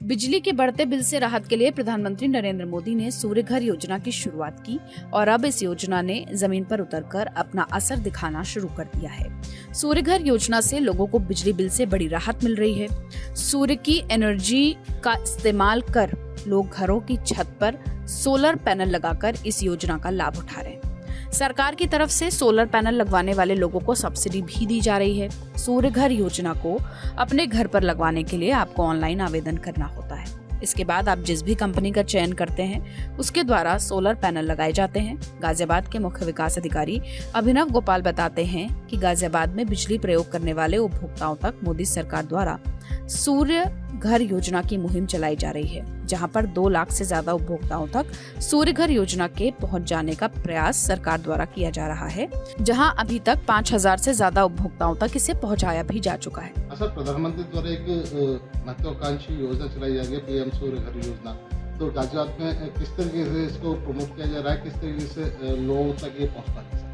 बिजली के बढ़ते बिल से राहत के लिए प्रधानमंत्री नरेंद्र मोदी ने सूर्य घर योजना की शुरुआत की और अब इस योजना ने जमीन पर उतरकर अपना असर दिखाना शुरू कर दिया है। सूर्य घर योजना से लोगों को बिजली बिल से बड़ी राहत मिल रही है। सूर्य की एनर्जी का इस्तेमाल कर लोग घरों की छत पर सोलर पैनल लगाकर इस योजना का लाभ उठा रहे हैं। सरकार की तरफ से सोलर पैनल लगवाने वाले लोगों को सब्सिडी भी दी जा रही है। सूर्य घर योजना को अपने घर पर लगवाने के लिए आपको ऑनलाइन आवेदन करना होता है। इसके बाद आप जिस भी कंपनी का चयन करते हैं उसके द्वारा सोलर पैनल लगाए जाते हैं। गाजियाबाद के मुख्य विकास अधिकारी अभिनव गोपाल बताते हैं कि गाजियाबाद में बिजली प्रयोग करने वाले उपभोक्ताओं तक मोदी सरकार द्वारा सूर्य घर योजना की मुहिम चलाई जा रही है, जहां पर 2 लाख से ज्यादा उपभोक्ताओं तक सूर्य घर योजना के पहुंच जाने का प्रयास सरकार द्वारा किया जा रहा है, जहां अभी तक 5000 से ज्यादा उपभोक्ताओं तक इसे पहुंचाया भी जा चुका है। सर, प्रधानमंत्री द्वारा एक महत्वाकांक्षी योजना चलाई जा रही है, पीएम सूर्य घर योजना। तो गाजियाबाद में किस तरीके से इसको प्रमोट किया जा रहा है, किस तरीके से लोगों तक ये पहुँच पाता है?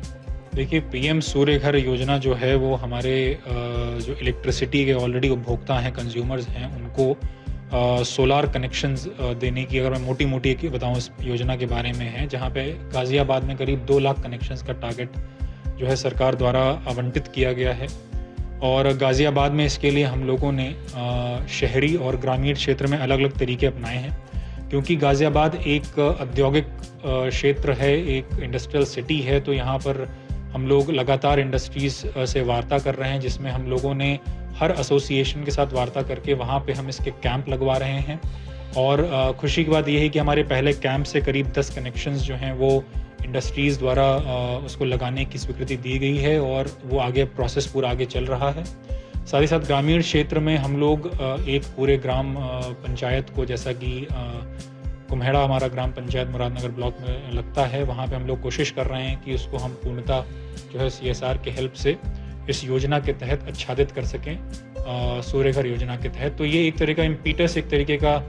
देखिए, पीएम सूर्य घर योजना जो है वो हमारे जो इलेक्ट्रिसिटी के ऑलरेडी उपभोक्ता हैं, कंज्यूमर्स हैं, उनको सोलार कनेक्शंस देने की, अगर मैं मोटी मोटी बताऊं इस योजना के बारे में है, जहां पे गाजियाबाद में करीब 2 लाख कनेक्शंस का टारगेट जो है सरकार द्वारा आवंटित किया गया है। और गाजियाबाद में इसके लिए हम लोगों ने शहरी और ग्रामीण क्षेत्र में अलग अलग तरीके अपनाए हैं, क्योंकि गाजियाबाद एक औद्योगिक क्षेत्र है, एक इंडस्ट्रियल सिटी है। तो यहाँ पर हम लोग लगातार इंडस्ट्रीज से वार्ता कर रहे हैं, जिसमें हम लोगों ने हर एसोसिएशन के साथ वार्ता करके वहाँ पे हम इसके कैंप लगवा रहे हैं। और खुशी की बात यह है कि हमारे पहले कैंप से करीब 10 कनेक्शंस जो हैं वो इंडस्ट्रीज़ द्वारा उसको लगाने की स्वीकृति दी गई है और वो आगे प्रोसेस पूरा आगे चल रहा है। साथ ही साथ ग्रामीण क्षेत्र में हम लोग एक पूरे ग्राम पंचायत को, जैसा कि कुम्हेड़ा हमारा ग्राम पंचायत मुरादनगर ब्लॉक में लगता है, वहाँ पे हम लोग कोशिश कर रहे हैं कि उसको हम पूर्णतः जो है CSR के हेल्प से इस योजना के तहत आच्छादित कर सकें, सूर्य घर योजना के तहत। तो ये एक तरह का इम्पीटस, एक तरीके का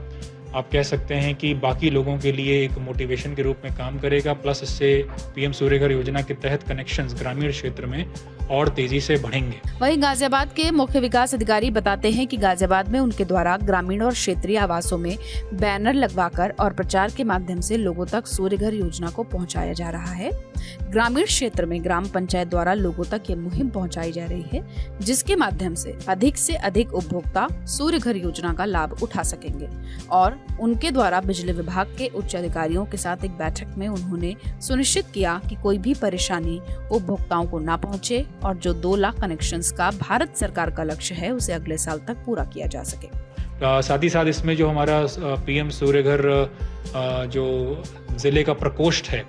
आप कह सकते हैं कि बाकी लोगों के लिए एक मोटिवेशन के रूप में काम करेगा। प्लस इससे पीएम सूर्य घर योजना के तहत कनेक्शंस ग्रामीण क्षेत्र में और तेजी से बढ़ेंगे। वहीं गाजियाबाद के मुख्य विकास अधिकारी बताते हैं कि गाजियाबाद में उनके द्वारा ग्रामीण और क्षेत्रीय आवासों में बैनर लगवाकर और प्रचार के माध्यम से लोगों तक सूर्य घर योजना को पहुंचाया जा रहा है। ग्रामीण क्षेत्र में ग्राम पंचायत द्वारा लोगों तक ये मुहिम पहुंचाई जा रही है, जिसके माध्यम से अधिक उपभोक्ता सूर्य घर योजना का लाभ उठा सकेंगे। और उनके द्वारा बिजली विभाग के उच्च अधिकारियों के साथ एक बैठक में उन्होंने सुनिश्चित किया कि कोई भी परेशानी उपभोक्ताओं को ना पहुंचे और जो 2 लाख कनेक्शंस का भारत सरकार का लक्ष्य है उसे अगले साल तक पूरा किया जा सके। साथ ही साथ इसमें जो हमारा पीएम सूर्य घर जो जिले का प्रकोष्ठ है,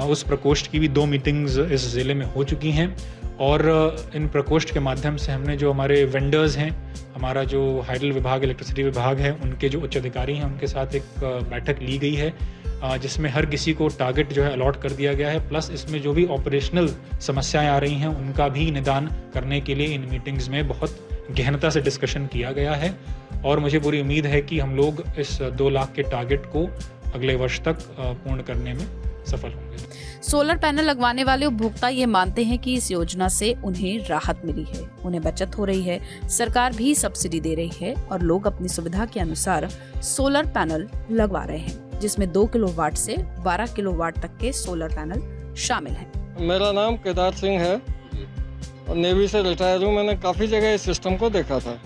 उस प्रकोष्ठ की भी 2 मीटिंग्स इस ज़िले में हो चुकी हैं। और इन प्रकोष्ठ के माध्यम से हमने जो हमारे वेंडर्स हैं, हमारा जो हाइडल विभाग, इलेक्ट्रिसिटी विभाग है, उनके जो उच्च अधिकारी हैं, उनके साथ एक बैठक ली गई है, जिसमें हर किसी को टारगेट जो है अलॉट कर दिया गया है। प्लस इसमें जो भी ऑपरेशनल समस्याएं आ रही हैं उनका भी निदान करने के लिए इन मीटिंग्स में बहुत गहनता से डिस्कशन किया गया है। और मुझे पूरी उम्मीद है कि हम लोग इस 2 लाख के टारगेट को अगले वर्ष तक पूर्ण करने में सफल होंगे। सोलर पैनल लगवाने वाले उपभोक्ता ये मानते हैं कि इस योजना से उन्हें राहत मिली है, उन्हें बचत हो रही है, सरकार भी सब्सिडी दे रही है और लोग अपनी सुविधा के अनुसार सोलर पैनल लगवा रहे हैं, जिसमें 2 किलोवाट से 12 किलोवाट तक के सोलर पैनल शामिल हैं। मेरा नाम केदार सिंह है और नेवी से रिटायर हूँ। मैंने काफ़ी जगह इस सिस्टम को देखा था।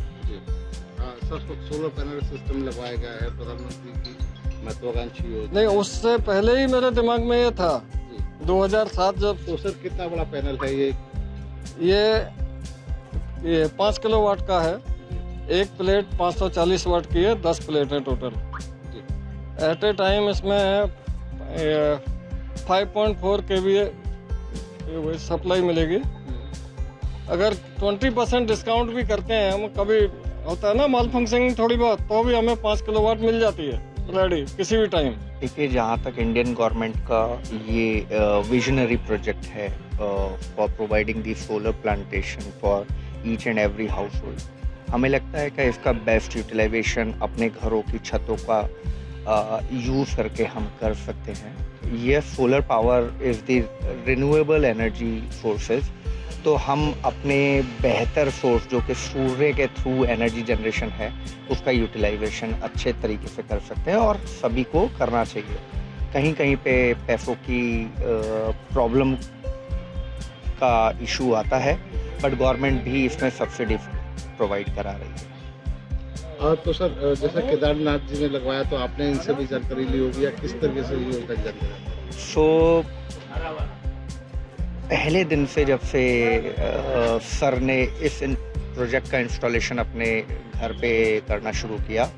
सर, सोलर पैनल सिस्टम लगवाया गया है, प्रधानमंत्री की महत्वाकांक्षी योजना। नहीं, उससे पहले ही मेरे दिमाग में ये था 2007 जब। तो सर, कितना बड़ा पैनल है ये? ये 5 किलोवाट का है। एक प्लेट 540 वाट की है, 10 प्लेट है टोटल। एट ए टाइम इसमें 5.4 kVA सप्लाई मिलेगी। अगर 20% डिस्काउंट भी करते हैं हम, कभी होता है ना माल फंक्शनिंग थोड़ी बहुत, तो भी हमें 5 किलोवाट मिल जाती है रेडी किसी भी टाइम। देखिए, जहाँ तक इंडियन गवर्नमेंट का ये विजनरी प्रोजेक्ट है for providing the solar plantation for each and every house hold, हमें लगता है कि इसका बेस्ट यूटिलाइजेशन अपने घरों की छतों का यूज़ करके हम कर सकते हैं। ये solar power is the renewable energy sources, तो हम अपने बेहतर सोर्स जो कि सूर्य के थ्रू एनर्जी जनरेशन है उसका यूटिलाइजेशन अच्छे तरीके से कर सकते हैं और सभी को करना चाहिए। कहीं कहीं पे पैसों की प्रॉब्लम का इशू आता है, बट गवर्नमेंट भी इसमें सब्सिडी प्रोवाइड करा रही है। तो सर जैसे केदारनाथ जी ने लगवाया तो आपने इनसे भी जानकारी ली होगी या किस तरीके से ये योजना की जाती है? सो पहले दिन से जब से सर ने इस प्रोजेक्ट का इंस्टॉलेशन अपने घर पे करना शुरू किया,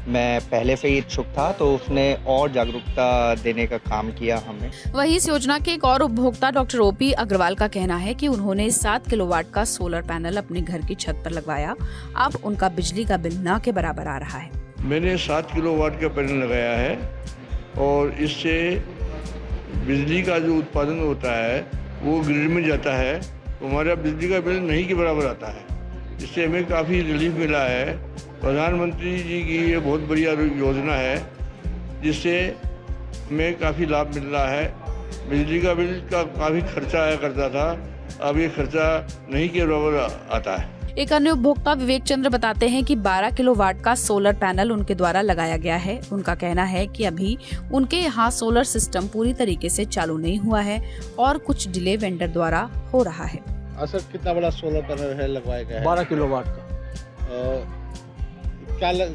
मैं पहले से ही इच्छुक था, तो उसने और जागरूकता देने का काम किया हमें। वहीं इस योजना के एक और उपभोक्ता डॉक्टर ओपी अग्रवाल का कहना है कि उन्होंने 7 किलोवाट का सोलर पैनल अपने घर की छत पर लगवाया। अब उनका बिजली का बिल न के बराबर आ रहा है। मैंने 7 किलोवाट का पैनल लगाया है और इससे बिजली का जो उत्पादन होता है वो ग्रिड में जाता है, तो हमारा बिजली का बिल नहीं के बराबर आता है। इससे हमें काफ़ी रिलीफ मिला है। प्रधानमंत्री जी की ये बहुत बढ़िया योजना है जिससे हमें काफ़ी लाभ मिल रहा है। बिजली का बिल का काफ़ी खर्चा आया करता था, अब ये खर्चा नहीं के बराबर आता है। एक अन्य उपभोक्ता विवेक चंद्र बताते हैं कि 12 किलोवाट का सोलर पैनल उनके द्वारा लगाया गया है। उनका कहना है कि अभी उनके यहाँ सोलर सिस्टम पूरी तरीके से चालू नहीं हुआ है और कुछ डिले वेंडर द्वारा हो रहा है। सर कितना बड़ा सोलर पैनल है लगवाया गया है? 12 किलोवाट का।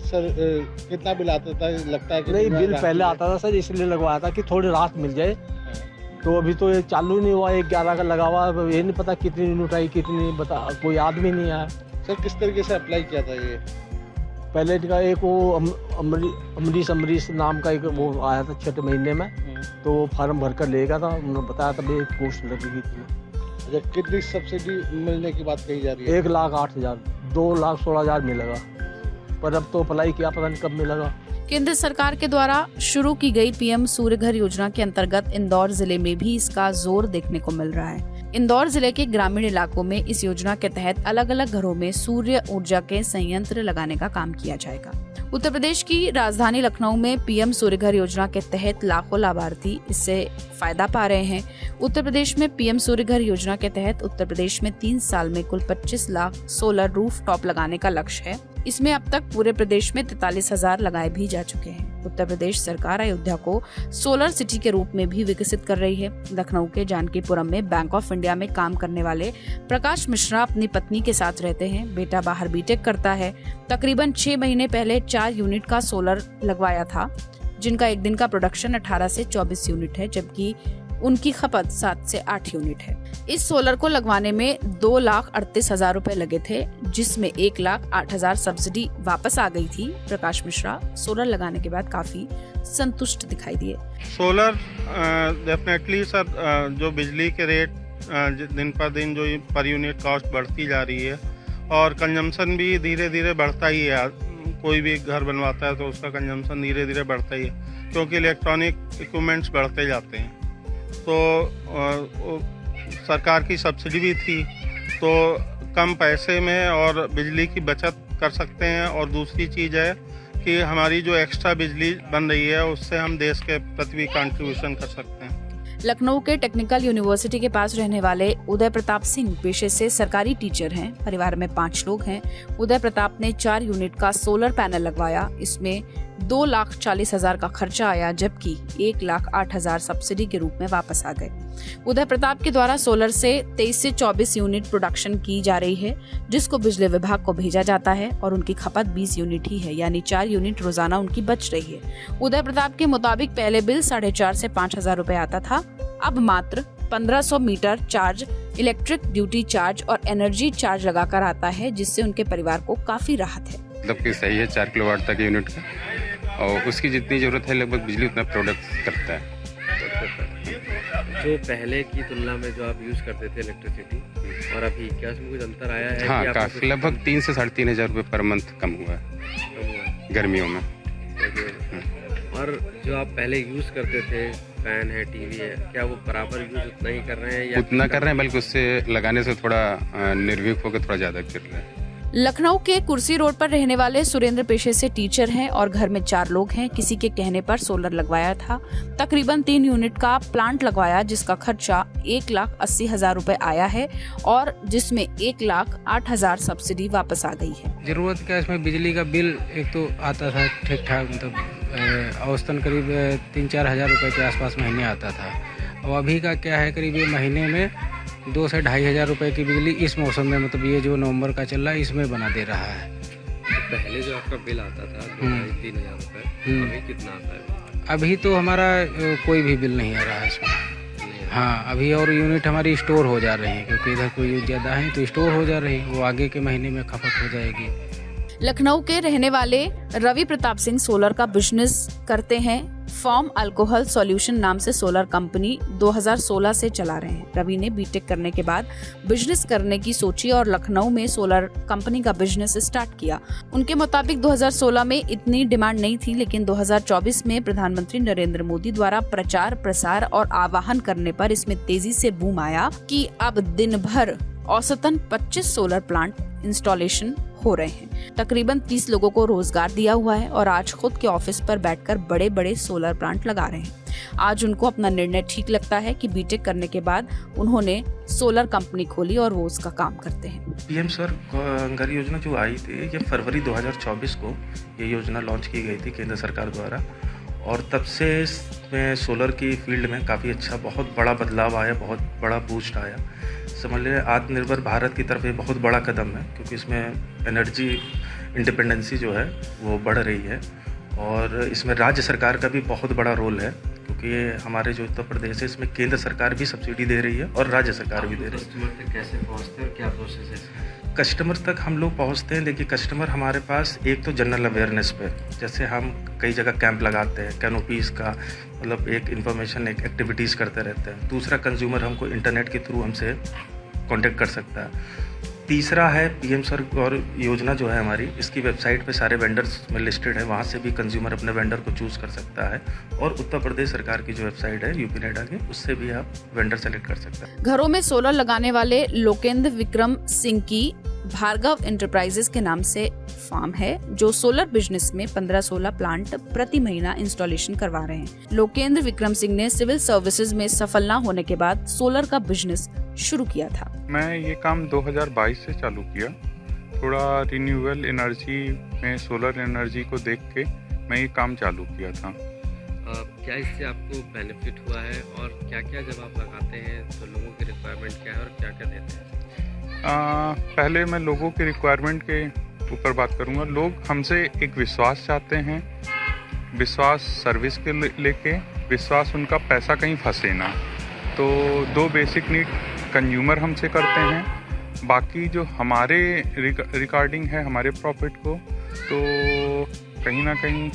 सर कितना बिल आता था? लगता है कि नहीं, बिल पहले आता था सर, इसलिए लगवाया था कि थोड़ी राहत मिल जाए। तो अभी तो ये चालू नहीं हुआ, 11 का लगा हुआ, ये नहीं पता कितनी यूनिट आई कितनी, बता कोई आदमी नहीं आया। सर किस तरीके से अप्लाई किया था ये? पहले का एक वो अमरीश नाम का एक वो आया था 6 महीने में, तो वो फार्म भर कर लेगा था, उन्होंने बताया था भाई पोस्ट लगेगी। अच्छा, कितनी सब्सिडी मिलने की बात कही जा रही है? 1,08,000, 2,16,000 मिलेगा, पर अब तो अप्लाई किया, पता नहीं कब मिलेगा। केंद्र सरकार के द्वारा शुरू की गई पीएम सूर्य घर योजना के अंतर्गत इंदौर जिले में भी इसका जोर देखने को मिल रहा है। इंदौर जिले के ग्रामीण इलाकों में इस योजना के तहत अलग अलग घरों में सूर्य ऊर्जा के संयंत्र लगाने का काम किया जाएगा। उत्तर प्रदेश की राजधानी लखनऊ में पीएम सूर्य घर योजना के तहत लाखों लाभार्थी इससे फायदा पा रहे हैं। उत्तर प्रदेश में पीएम सूर्य घर योजना के तहत उत्तर प्रदेश में 3 साल में कुल 25 लाख सोलर रूफ टॉप लगाने का लक्ष्य है। इसमें अब तक पूरे प्रदेश में 43,000 लगाए भी जा चुके हैं। उत्तर प्रदेश सरकार अयोध्या को सोलर सिटी के रूप में भी विकसित कर रही है। लखनऊ के जानकीपुरम में बैंक ऑफ इंडिया में काम करने वाले प्रकाश मिश्रा अपनी पत्नी के साथ रहते हैं। बेटा बाहर बीटेक करता है। तकरीबन 6 महीने पहले 4 यूनिट का सोलर लगवाया था, जिनका एक दिन का प्रोडक्शन 18 से 24 यूनिट है, जबकि उनकी खपत 7 से 8 यूनिट है। इस सोलर को लगवाने में 2,38,000 रुपए लगे थे, जिसमें 1,08,000 सब्सिडी वापस आ गई थी। प्रकाश मिश्रा सोलर लगाने के बाद काफी संतुष्ट दिखाई दिए। सोलर डेफिनेटली सर, जो बिजली के रेट दिन पर दिन जो पर यूनिट कॉस्ट बढ़ती जा रही है और कंजम्पशन भी धीरे धीरे बढ़ता ही है। कोई भी घर बनवाता है तो उसका कंजम्पशन धीरे धीरे बढ़ता ही है, क्योंकि इलेक्ट्रॉनिक इक्विपमेंट्स बढ़ते जाते हैं। तो सरकार की सब्सिडी भी थी, तो कम पैसे में और बिजली की बचत कर सकते हैं। और दूसरी चीज़ है कि हमारी जो एक्स्ट्रा बिजली बन रही है उससे हम देश के प्रति भी कंट्रीब्यूशन कर सकते हैं। लखनऊ के टेक्निकल यूनिवर्सिटी के पास रहने वाले उदय प्रताप सिंह पेशे से सरकारी टीचर हैं। परिवार में 5 लोग हैं। उदय प्रताप ने 4 यूनिट का सोलर पैनल लगवाया। इसमें 2,40,000 का खर्चा आया, जबकि 1,08,000 सब्सिडी के रूप में वापस आ गए। उदय प्रताप के द्वारा सोलर से 23 से 24 यूनिट प्रोडक्शन की जा रही है, जिसको बिजली विभाग को भेजा जाता है और उनकी खपत 20 यूनिट ही है, यानी 4 यूनिट रोजाना उनकी बच रही है। उदय प्रताप के मुताबिक पहले बिल 4,500 से 5,000 रुपए आता था, अब मात्र 1,500 meter charge, electric duty charge और एनर्जी चार्ज लगाकर आता है, जिससे उनके परिवार को काफी राहत है। मतलब कि सही है 4 किलोवाट तक यूनिट का, और उसकी जितनी ज़रूरत है लगभग बिजली उतना प्रोडक्ट करता है। जो पहले की तुलना में जो आप यूज़ करते थे इलेक्ट्रिसिटी और अभी, क्या उसमें कुछ अंतर आया है? हाँ, काफ़ी, लगभग 3 से 3,500 रुपये पर मंथ कम हुआ है गर्मियों में। और जो आप पहले यूज़ करते थे, फैन है, टीवी है, क्या वो बराबर यूज़ उतना ही कर रहे हैं या उतना कर रहे हैं, बल्कि उससे लगाने से थोड़ा निर्भीक होकर थोड़ा ज़्यादा कर रहे हैं। लखनऊ के कुर्सी रोड पर रहने वाले सुरेंद्र पेशे से टीचर हैं और घर में 4 लोग हैं। किसी के कहने पर सोलर लगवाया था। तकरीबन 3 यूनिट का प्लांट लगवाया जिसका खर्चा 1,80,000 रुपए आया है और जिसमें 1,08,000 सब्सिडी वापस आ गई है। ज़रूरत क्या, इसमें बिजली का बिल एक तो आता था ठीक ठाक, मतलब औसतन करीब 3-4 हज़ार रुपये के आसपास महीने आता था। और अभी का क्या है, करीब महीने में 2 से 2,500 रुपये की बिजली इस मौसम में, मतलब ये जो नवंबर का चल रहा है इसमें बना दे रहा है। तो पहले जो आपका बिल आता था 2-3 हज़ार रुपये, अभी कितना आता है? अभी तो हमारा कोई भी बिल नहीं आ रहा है इसमें। हाँ, अभी और यूनिट हमारी स्टोर हो जा रही हैं क्योंकि इधर कोई यूज ज़्यादा है तो स्टोर हो जा रही है, वो आगे के महीने में खपत हो जाएगी। लखनऊ के रहने वाले रवि प्रताप सिंह सोलर का बिजनेस करते हैं। फॉर्म अल्कोहल सॉल्यूशन नाम से सोलर कंपनी 2016 से चला रहे हैं। रवि ने बीटेक करने के बाद बिजनेस करने की सोची और लखनऊ में सोलर कंपनी का बिजनेस स्टार्ट किया। उनके मुताबिक 2016 में इतनी डिमांड नहीं थी, लेकिन 2024 में प्रधानमंत्री नरेंद्र मोदी द्वारा प्रचार प्रसार और आह्वान करने पर इसमें तेजी से बूम आया कि अब दिन भर औसतन 25 सोलर प्लांट इंस्टॉलेशन हो रहे हैं। तकरीबन 30 लोगों को रोजगार दिया हुआ है और आज खुद के ऑफिस पर बैठकर बड़े बड़े सोलर प्लांट लगा रहे हैं। आज उनको अपना निर्णय ठीक लगता है कि बीटेक करने के बाद उन्होंने सोलर कंपनी खोली और वो उसका काम करते हैं। पीएम सौर घर योजना जो आई थी, ये फरवरी 2024 को ये योजना लॉन्च की गई थी केंद्र सरकार द्वारा, और तब से इसमें सोलर की फील्ड में काफ़ी अच्छा, बहुत बड़ा बदलाव आया, बहुत बड़ा बूस्ट आया। समझ लीजिए आत्मनिर्भर भारत की तरफ ये बहुत बड़ा कदम है क्योंकि इसमें एनर्जी इंडिपेंडेंसी जो है वो बढ़ रही है और इसमें राज्य सरकार का भी बहुत बड़ा रोल है क्योंकि ये हमारे जो उत्तर प्रदेश है इसमें केंद्र सरकार भी सब्सिडी दे रही है और राज्य सरकार भी दे रही है। कस्टमर तक कैसे पहुँचते हैं और क्या प्रोसेस है इसका? कस्टमर तक हम लोग पहुंचते हैं, देखिए कस्टमर हमारे पास एक तो जनरल अवेयरनेस पे, जैसे हम कई जगह कैंप लगाते हैं कैनोपीज़ का, मतलब एक इन्फॉर्मेशन, एक एक्टिविटीज़ करते रहते हैं। दूसरा, कंज्यूमर हमको इंटरनेट के थ्रू हमसे कांटेक्ट कर सकता है। तीसरा है पीएम सौर योजना जो है हमारी, इसकी वेबसाइट पे सारे वेंडर्स में लिस्टेड है, वहाँ से भी कंज्यूमर अपने वेंडर को चूज़ कर सकता है और उत्तर प्रदेश सरकार की जो वेबसाइट है यूपी नेडा की, उससे भी आप वेंडर सेलेक्ट कर सकते हैं। घरों में सोलर लगाने वाले लोकेंद्र विक्रम सिंह की भार्गव एंटरप्राइजेस के नाम से फार्म है जो सोलर बिजनेस में 15-16 प्लांट प्रति महीना इंस्टॉलेशन करवा रहे हैं। लोकेंद्र विक्रम सिंह ने सिविल सर्विसेज में सफल न होने के बाद सोलर का बिजनेस शुरू किया था। मैं ये काम 2022 से चालू किया। थोड़ा रिन्यूएबल एनर्जी में सोलर एनर्जी को देख के मैं ये काम चालू किया था। क्या इससे आपको बेनिफिट हुआ है और क्या क्या जब आप लगाते हैं तो लोगों की रिक्वायरमेंट क्या है और क्या क्या देते हैं? पहले मैं लोगों की रिक्वायरमेंट के ऊपर बात करूँगा। लोग हमसे एक विश्वास चाहते हैं, विश्वास सर्विस के लेके, विश्वास उनका पैसा कहीं फंसे ना। तो 2 बेसिक नीड कंज्यूमर हमसे करते हैं। बाकी जो हमारे रिगार्डिंग है हमारे प्रॉफिट को, तो कहीं ना कहीं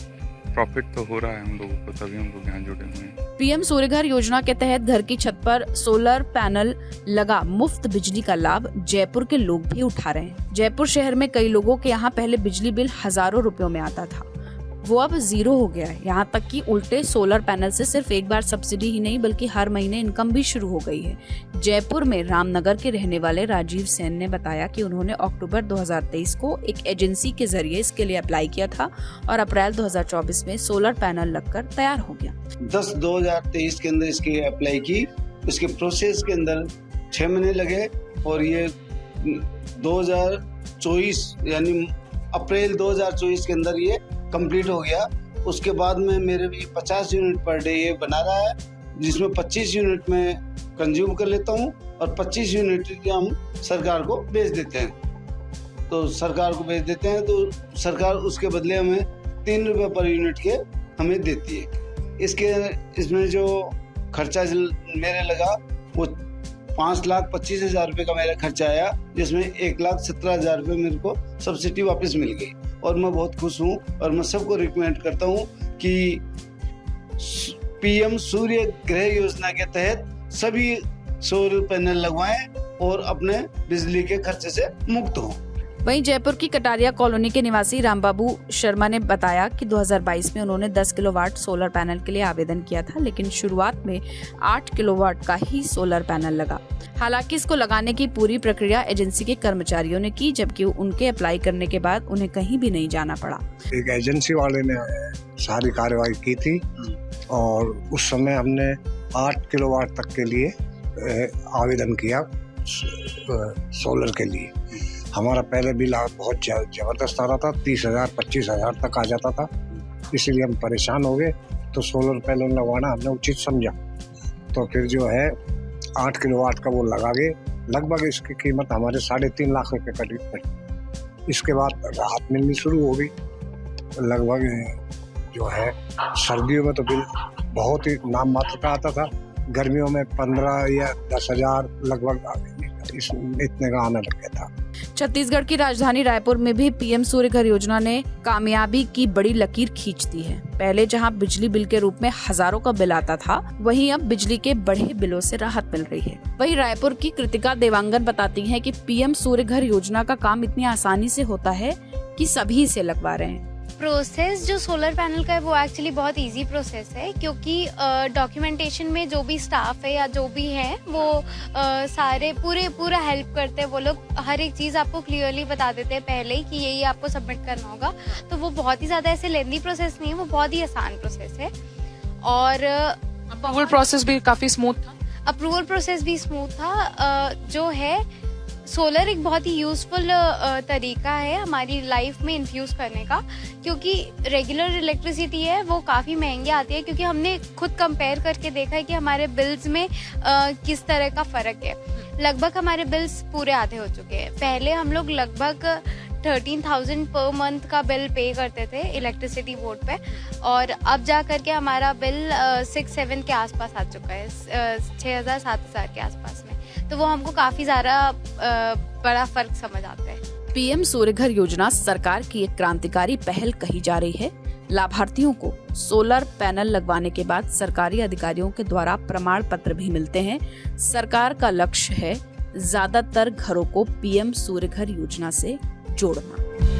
प्रॉफिट तो हो रहा है हम लोगों को, तभी हम लोग यहाँ जुड़े हुए हैं। पीएम सूर्यघर योजना के तहत घर की छत पर सोलर पैनल लगा मुफ्त बिजली का लाभ जयपुर के लोग भी उठा रहे हैं। जयपुर शहर में कई लोगों के यहाँ पहले बिजली बिल हजारों रुपयों में आता था, वो अब 0 हो गया है। यहाँ तक कि उल्टे सोलर पैनल से सिर्फ एक बार सब्सिडी ही नहीं बल्कि हर महीने इनकम भी शुरू हो गई है। जयपुर में रामनगर के रहने वाले राजीव सेन ने बताया कि उन्होंने अक्टूबर 2023 को एक एजेंसी के जरिए इसके लिए अप्लाई किया था और अप्रैल 2024 में सोलर पैनल लगकर तैयार हो गया। 10/2023 के अंदर इसकी अप्लाई की, उसके प्रोसेस के अंदर 6 महीने लगे और ये 2024 यानी अप्रैल 2024 के अंदर ये कंप्लीट हो गया। उसके बाद में मेरे भी 50 यूनिट पर डे ये बना रहा है, जिसमें 25 यूनिट में कंज्यूम कर लेता हूँ और 25 यूनिट हम सरकार को बेच देते हैं। तो सरकार को बेच देते हैं तो सरकार उसके बदले हमें 3 रुपये पर यूनिट के हमें देती है। इसमें जो खर्चा मेरे लगा वो 5,25,000 रुपये का मेरा खर्चा आया, जिसमें 1,17,000 रुपये मेरे को सब्सिडी वापस मिल गई और मैं बहुत खुश हूँ। और मैं सबको रिकमेंड करता हूँ कि पीएम सूर्य गृह योजना के तहत सभी सोलर पैनल लगवाएं और अपने बिजली के खर्चे से मुक्त हों। वहीं जयपुर की कटारिया कॉलोनी के निवासी रामबाबू शर्मा ने बताया कि 2022 में उन्होंने 10 किलोवाट सोलर पैनल के लिए आवेदन किया था, लेकिन शुरुआत में 8 किलोवाट का ही सोलर पैनल लगा। हालांकि इसको लगाने की पूरी प्रक्रिया एजेंसी के कर्मचारियों ने की, जबकि उनके अप्लाई करने के बाद उन्हें कहीं भी नहीं जाना पड़ा। एक एजेंसी वाले ने सारी कार्रवाई की थी और उस समय हमने 8 किलोवाट तक के लिए आवेदन किया सोलर के लिए। हमारा पहले बिल बहुत ज़बरदस्त आ रहा था, 30,000 25,000 तक आ जाता था, इसीलिए हम परेशान हो गए। तो सोलर पैनल लगवाना हमने उचित समझा, तो फिर जो है 8 किलोवाट का वो लगा के लगभग इसकी कीमत हमारे 3.5 लाख रुपए करीब पड़ी। इसके बाद राहत मिलनी शुरू हो गई। लगभग जो है सर्दियों में तो बिल बहुत ही नाम मात्र का आता था, गर्मियों में 15 या 10,000 लगभग इतने का आने लग गया था। छत्तीसगढ़ की राजधानी रायपुर में भी पीएम सूर्य घर योजना ने कामयाबी की बड़ी लकीर खींच दी है। पहले जहां बिजली बिल के रूप में हजारों का बिल आता था, वहीं अब बिजली के बढ़े बिलों से राहत मिल रही है। वहीं रायपुर की कृतिका देवांगन बताती हैं कि पीएम सूर्य घर योजना का काम इतनी आसानी से होता है कि सभी इसे लगवा रहे हैं। प्रोसेस जो सोलर पैनल का है वो एक्चुअली बहुत इजी प्रोसेस है, क्योंकि डॉक्यूमेंटेशन में जो भी स्टाफ है या जो भी है वो सारे पूरा हेल्प करते हैं। वो लोग हर एक चीज़ आपको क्लियरली बता देते हैं पहले ही कि ये आपको सबमिट करना होगा। तो वो बहुत ही ज़्यादा ऐसे लेंदी प्रोसेस नहीं है, वो बहुत ही आसान प्रोसेस है। और अप्रूवल प्रोसेस भी काफ़ी स्मूथ था। अप्रूवल प्रोसेस भी स्मूथ था। जो है सोलर एक बहुत ही यूज़फुल तरीका है हमारी लाइफ में इन्फ्यूज़ करने का, क्योंकि रेगुलर इलेक्ट्रिसिटी है वो काफ़ी महंगी आती है, क्योंकि हमने खुद कंपेयर करके देखा है कि हमारे बिल्स में किस तरह का फ़र्क है। लगभग हमारे बिल्स पूरे आधे हो चुके हैं। पहले हम लोग लगभग 13,000 पर मंथ का बिल पे करते थे इलेक्ट्रिसिटी बोर्ड पे, और अब जा करके हमारा बिल 6-7 के आसपास आ चुका है, 6,000-7,000 के आसपास में। तो वो हमको काफ़ी ज़्यादा बड़ा फर्क समझ आता है। पीएम सूर्य घर योजना सरकार की एक क्रांतिकारी पहल कही जा रही है। लाभार्थियों को सोलर पैनल लगवाने के बाद सरकारी अधिकारियों के द्वारा प्रमाण पत्र भी मिलते हैं। सरकार का लक्ष्य है ज्यादातर घरों को पीएम सूर्य घर योजना से जोड़ना।